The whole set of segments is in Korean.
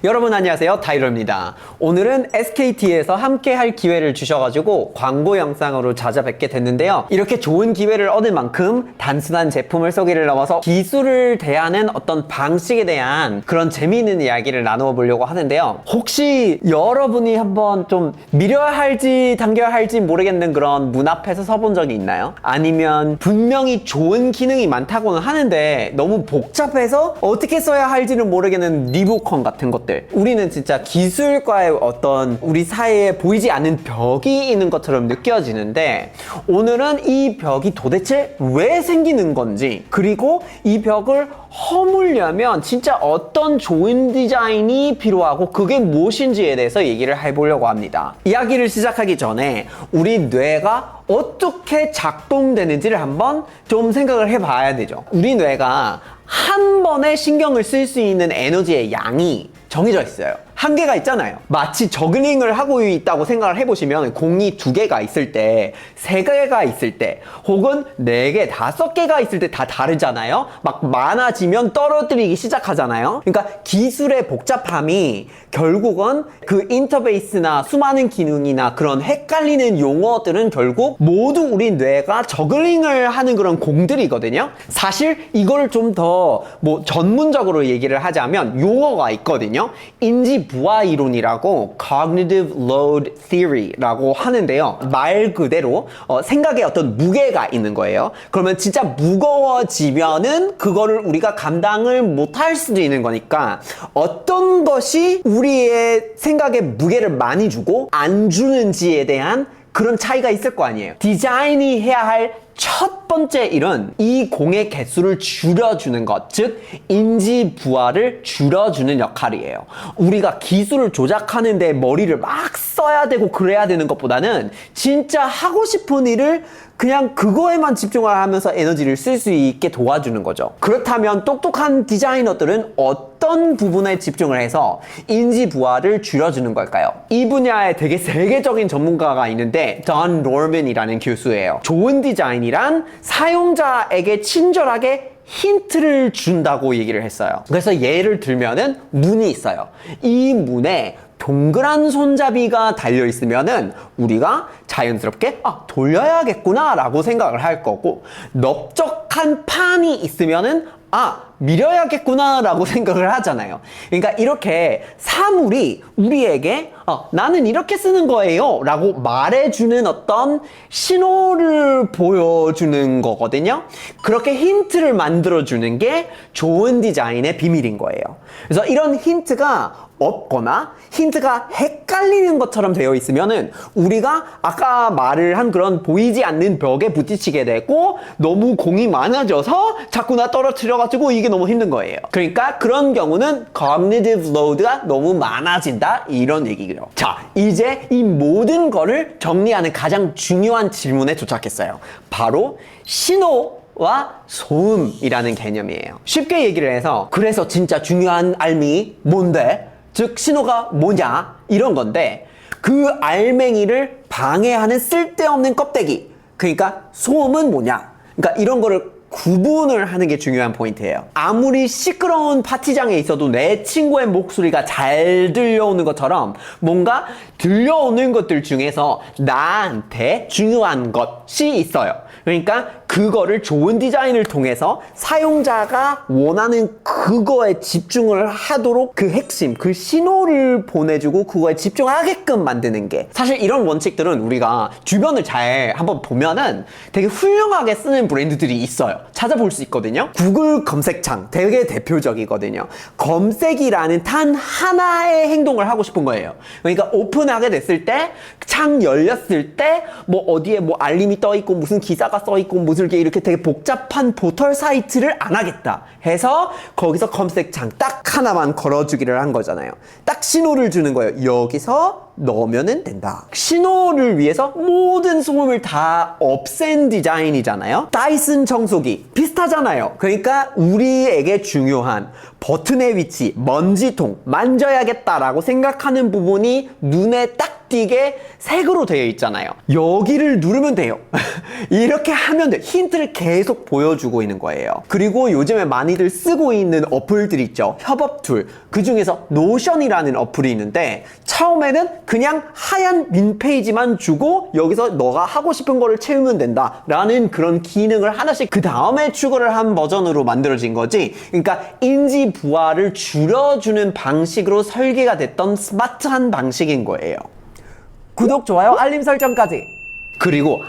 여러분 안녕하세요, 타이러입니다. 오늘은 SKT에서 함께 할 기회를 주셔가지고 광고 영상으로 찾아뵙게 됐는데요. 이렇게 좋은 기회를 얻을 만큼 단순한 제품을 소개를 넘어서 기술을 대하는 어떤 방식에 대한 그런 재미있는 이야기를 나누어 보려고 하는데요. 혹시 여러분이 한번 좀 밀어야 할지 당겨야 할지 모르겠는 그런 문 앞에서 서본 적이 있나요? 아니면 분명히 좋은 기능이 많다고는 하는데 너무 복잡해서 어떻게 써야 할지는 모르겠는 리모컨 같은 것들, 우리는 진짜 기술과의 어떤 우리 사이에 보이지 않는 벽이 있는 것처럼 느껴지는데, 오늘은 이 벽이 도대체 왜 생기는 건지, 그리고 이 벽을 허물려면 진짜 어떤 좋은 디자인이 필요하고 그게 무엇인지에 대해서 얘기를 해보려고 합니다. 이야기를 시작하기 전에 우리 뇌가 어떻게 작동되는지를 한번 좀 생각을 해봐야 되죠. 우리 뇌가 한 번에 신경을 쓸 수 있는 에너지의 양이 정해져 있어요. 한계가 있잖아요. 마치 저글링을 하고 있다고 생각을 해보시면, 공이 2개가 있을 때, 3개가 있을 때, 혹은 4개, 5개가 있을 때 다 다르잖아요. 막 많아지면 떨어뜨리기 시작하잖아요. 그러니까 기술의 복잡함이 결국은 그 인터페이스나 수많은 기능이나 그런 헷갈리는 용어들은 결국 모두 우리 뇌가 저글링을 하는 그런 공들이거든요. 사실 이거를 좀 더 전문적으로 얘기를 하자면 용어가 있거든요. 인지 부하 이론이라고 Cognitive Load Theory라고 하는데요. 말 그대로 생각에 어떤 무게가 있는 거예요. 그러면 진짜 무거워지면은 그거를 우리가 감당을 못할 수도 있는 거니까, 어떤 것이 우리의 생각에 무게를 많이 주고 안 주는지에 대한 그런 차이가 있을 거 아니에요. 디자인이 해야 할 첫 번째 일은 이 공의 개수를 줄여주는 것, 즉 인지 부하를 줄여주는 역할이에요. 우리가 기술을 조작하는데 머리를 막 써야 되고 그래야 되는 것보다는 진짜 하고 싶은 일을 그냥 그거에만 집중을 하면서 에너지를 쓸 수 있게 도와주는 거죠. 그렇다면 똑똑한 디자이너들은 어떤 부분에 집중을 해서 인지 부하를 줄여주는 걸까요? 이 분야에 되게 세계적인 전문가가 있는데 돈 노먼이라는 교수예요. 좋은 디자인이란 사용자에게 친절하게 힌트를 준다고 얘기를 했어요. 그래서 예를 들면은 문이 있어요. 이 문에 동그란 손잡이가 달려 있으면은 우리가 자연스럽게 돌려야겠구나 라고 생각을 할 거고, 넓적한 판이 있으면은 밀어야겠구나 라고 생각을 하잖아요. 그러니까 이렇게 사물이 우리에게 나는 이렇게 쓰는 거예요 라고 말해주는 어떤 신호를 보여주는 거거든요. 그렇게 힌트를 만들어주는 게 좋은 디자인의 비밀인 거예요. 그래서 이런 힌트가 없거나 힌트가 헷갈리는 것처럼 되어 있으면은 우리가 아까 말을 한 그런 보이지 않는 벽에 부딪히게 되고, 너무 공이 많아져서 자꾸나 떨어뜨려가지고 이게 너무 힘든 거예요. 그러니까 그런 경우는 cognitive load가 너무 많아진다, 이런 얘기예요. 자, 이제 이 모든 거를 정리하는 가장 중요한 질문에 도착했어요. 바로 신호와 소음이라는 개념이에요. 쉽게 얘기를 해서, 그래서 진짜 중요한 알맹이 뭔데? 즉 신호가 뭐냐, 이런 건데, 그 알맹이를 방해하는 쓸데없는 껍데기, 그러니까 소음은 뭐냐, 그러니까 이런 거를 구분을 하는 게 중요한 포인트예요. 아무리 시끄러운 파티장에 있어도 내 친구의 목소리가 잘 들려오는 것처럼 뭔가 들려오는 것들 중에서 나한테 중요한 것이 있어요. 그러니까 그거를 좋은 디자인을 통해서 사용자가 원하는 그거에 집중을 하도록 그 핵심, 그 신호를 보내주고 그거에 집중하게끔 만드는 게, 사실 이런 원칙들은 우리가 주변을 잘 한번 보면은 되게 훌륭하게 쓰는 브랜드들이 있어요. 찾아볼 수 있거든요. 구글 검색창 되게 대표적이거든요. 검색이라는 단 하나의 행동을 하고 싶은 거예요. 그러니까 오픈하게 됐을 때, 창 열렸을 때 어디에 알림이 떠 있고 무슨 기사가 써 있고 무슨 이렇게 되게 복잡한 포털 사이트를 안 하겠다 해서 거기서 검색창 딱 하나만 걸어주기를 한 거잖아요. 딱 신호를 주는 거예요. 여기서 넣으면 된다. 신호를 위해서 모든 소음을 다 없앤 디자인이잖아요. 다이슨 청소기 비슷하잖아요. 그러니까 우리에게 중요한 버튼의 위치, 먼지통, 만져야겠다라고 생각하는 부분이 눈에 딱 띄게 색으로 되어 있잖아요. 여기를 누르면 돼요. 이렇게 하면 돼. 힌트를 계속 보여주고 있는 거예요. 그리고 요즘에 많이들 쓰고 있는 어플들 있죠. 협업 툴. 그 중에서 노션이라는 어플이 있는데 처음에는 그냥 하얀 민 페이지만 주고 여기서 너가 하고 싶은 거를 채우면 된다 라는 그런 기능을 하나씩 그 다음에 추가를 한 버전으로 만들어진 거지. 그러니까 인지 부하를 줄여주는 방식으로 설계가 됐던 스마트한 방식인 거예요. 구독, 좋아요, 알림 설정까지. 그리고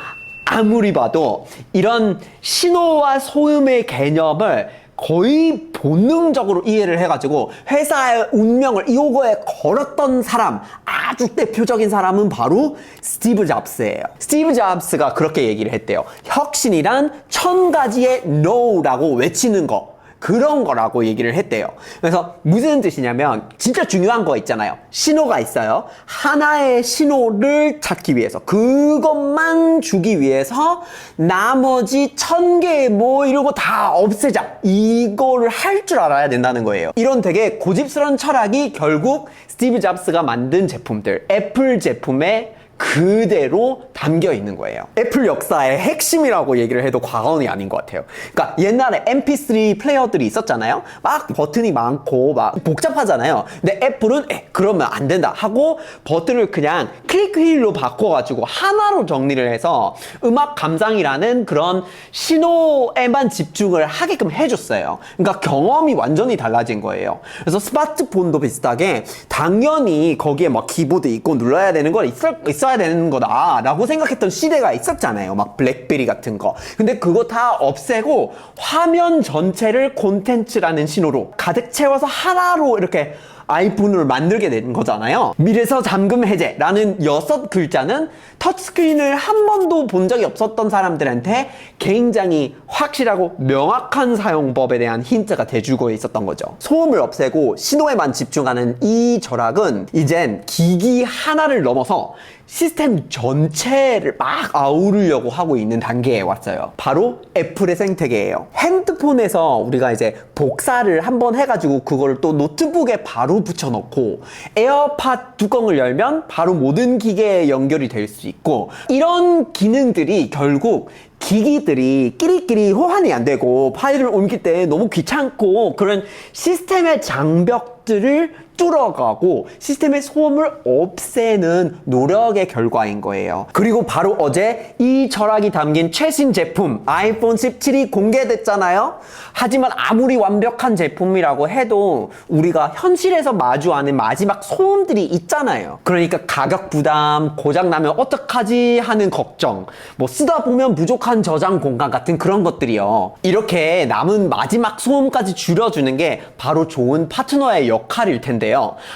아무리 봐도 이런 신호와 소음의 개념을 거의 본능적으로 이해를 해가지고 회사의 운명을 이거에 걸었던 사람, 아주 대표적인 사람은 바로 스티브 잡스예요. 스티브 잡스가 그렇게 얘기를 했대요. 혁신이란 1000가지의 NO라고 외치는 거. 그런 거라고 얘기를 했대요. 그래서 무슨 뜻이냐면 진짜 중요한 거 있잖아요. 신호가 있어요. 하나의 신호를 찾기 위해서 그것만 주기 위해서 나머지 1000개 뭐 이러고 다 없애자. 이거를 할 줄 알아야 된다는 거예요. 이런 되게 고집스러운 철학이 결국 스티브 잡스가 만든 제품들, 애플 제품에 그대로 담겨 있는 거예요. 애플 역사의 핵심이라고 얘기를 해도 과언이 아닌 것 같아요. 그러니까 옛날에 MP3 플레이어들이 있었잖아요. 막 버튼이 많고 막 복잡하잖아요. 근데 애플은 그러면 안 된다 하고 버튼을 그냥 클릭 휠로 바꿔가지고 하나로 정리를 해서 음악 감상이라는 그런 신호에만 집중을 하게끔 해줬어요. 그러니까 경험이 완전히 달라진 거예요. 그래서 스마트폰도 비슷하게 당연히 거기에 막 키보드 있고 눌러야 되는 건 있어야 되는 거다 라고 생각했던 시대가 있었잖아요. 막 블랙베리 같은 거. 근데 그거 다 없애고 화면 전체를 콘텐츠라는 신호로 가득 채워서 하나로 이렇게 아이폰을 만들게 된 거잖아요. 밀에서 잠금 해제라는 6글자는 터치스크린을 한 번도 본 적이 없었던 사람들한테 굉장히 확실하고 명확한 사용법에 대한 힌트가 돼주고 있었던 거죠. 소음을 없애고 신호에만 집중하는 이 절약은 이젠 기기 하나를 넘어서 시스템 전체를 막 아우르려고 하고 있는 단계에 왔어요. 바로 애플의 생태계예요. 핸드폰에서 우리가 이제 복사를 한번 해가지고 그걸 또 노트북에 바로 붙여넣고 에어팟 뚜껑을 열면 바로 모든 기계에 연결이 될 수 있고 이런 기능들이 결국 기기들이 끼리끼리 호환이 안 되고 파일을 옮길 때 너무 귀찮고 그런 시스템의 장벽들을 뚫어가고 시스템의 소음을 없애는 노력의 결과인 거예요. 그리고 바로 어제 이 철학이 담긴 최신 제품 아이폰 17이 공개됐잖아요. 하지만 아무리 완벽한 제품이라고 해도 우리가 현실에서 마주하는 마지막 소음들이 있잖아요. 그러니까 가격 부담, 고장나면 어떡하지 하는 걱정, 뭐 쓰다 보면 부족한 저장 공간 같은 그런 것들이요. 이렇게 남은 마지막 소음까지 줄여주는 게 바로 좋은 파트너의 역할일 텐데요.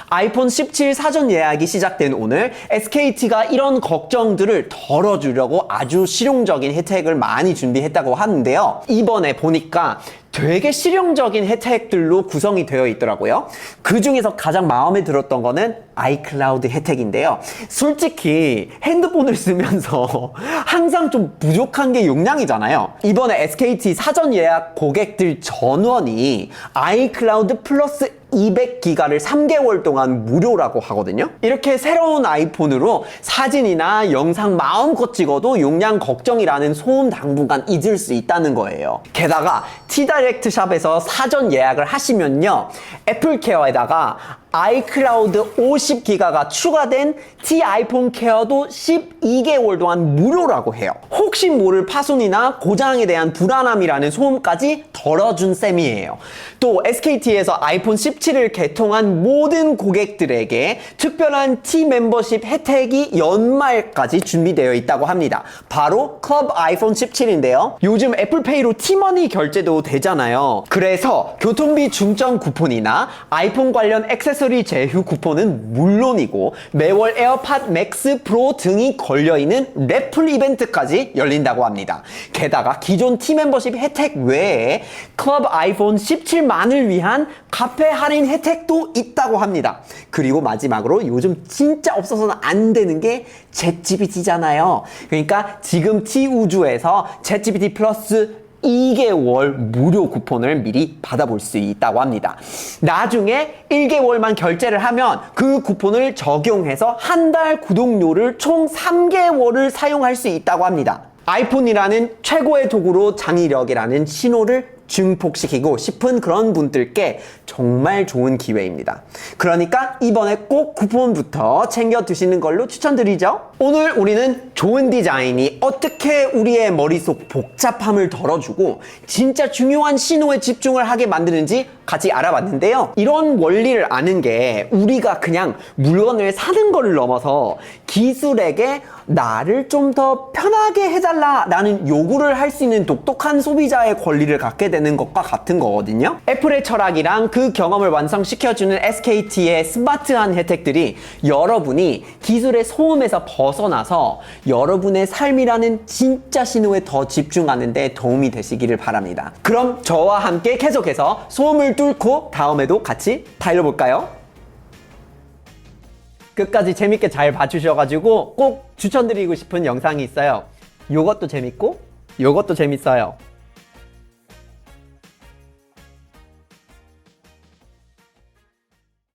아이폰 17 사전 예약이 시작된 오늘 SKT가 이런 걱정들을 덜어주려고 아주 실용적인 혜택을 많이 준비했다고 하는데요. 이번에 보니까 되게 실용적인 혜택들로 구성이 되어 있더라고요. 그 중에서 가장 마음에 들었던 거는 아이클라우드 혜택인데요. 솔직히 핸드폰을 쓰면서 항상 좀 부족한 게 용량이잖아요. 이번에 SKT 사전 예약 고객들 전원이 아이클라우드 플러스 200기가를 3개월 동안 무료라고 하거든요. 이렇게 새로운 아이폰으로 사진이나 영상 마음껏 찍어도 용량 걱정이라는 소음 당분간 잊을 수 있다는 거예요. 게다가 T다이렉트 샵에서 사전 예약을 하시면요, 애플케어에다가 아이클라우드 50기가가 추가된 T 아이폰 케어도 12개월 동안 무료라고 해요. 혹시 모를 파손이나 고장에 대한 불안함이라는 소음까지 덜어준 셈이에요. 또 SKT에서 아이폰 17을 개통한 모든 고객들에게 특별한 T 멤버십 혜택이 연말까지 준비되어 있다고 합니다. 바로 클럽 아이폰 17인데요. 요즘 애플페이로 T머니 결제도 되잖아요. 그래서 교통비 중점 쿠폰이나 아이폰 관련 액세서리 액세서리 제휴 쿠폰은 물론이고 매월 에어팟 맥스 프로 등이 걸려있는 래플 이벤트까지 열린다고 합니다. 게다가 기존 T 멤버십 혜택 외에 클럽 아이폰 17만을 위한 카페 할인 혜택도 있다고 합니다. 그리고 마지막으로 요즘 진짜 없어서는 안 되는 게 챗GPT잖아요. 그러니까 지금 T우주에서 챗GPT 플러스 2개월 무료 쿠폰을 미리 받아볼 수 있다고 합니다. 나중에 1개월만 결제를 하면 그 쿠폰을 적용해서 한 달 구독료를 총 3개월을 사용할 수 있다고 합니다. 아이폰이라는 최고의 도구로 창의력이라는 신호를 증폭시키고 싶은 그런 분들께 정말 좋은 기회입니다. 그러니까 이번에 꼭 쿠폰부터 챙겨 두시는 걸로 추천드리죠. 오늘 우리는 좋은 디자인이 어떻게 우리의 머릿속 복잡함을 덜어주고 진짜 중요한 신호에 집중을 하게 만드는지 같이 알아봤는데요. 이런 원리를 아는 게 우리가 그냥 물건을 사는 걸 넘어서 기술에게 나를 좀 더 편하게 해달라 라는 요구를 할 수 있는 독특한 소비자의 권리를 갖게 되는 것과 같은 거거든요. 애플의 철학이랑 그 경험을 완성시켜주는 SKT의 스마트한 혜택들이 여러분이 기술의 소음에서 벗어나서 여러분의 삶이라는 진짜 신호에 더 집중하는 데 도움이 되시기를 바랍니다. 그럼 저와 함께 계속해서 소음을 뚫고 다음에도 같이 달려볼까요? 끝까지 재밌게 잘 봐주셔가지고 꼭 추천드리고 싶은 영상이 있어요. 요것도 재밌고 요것도 재밌어요.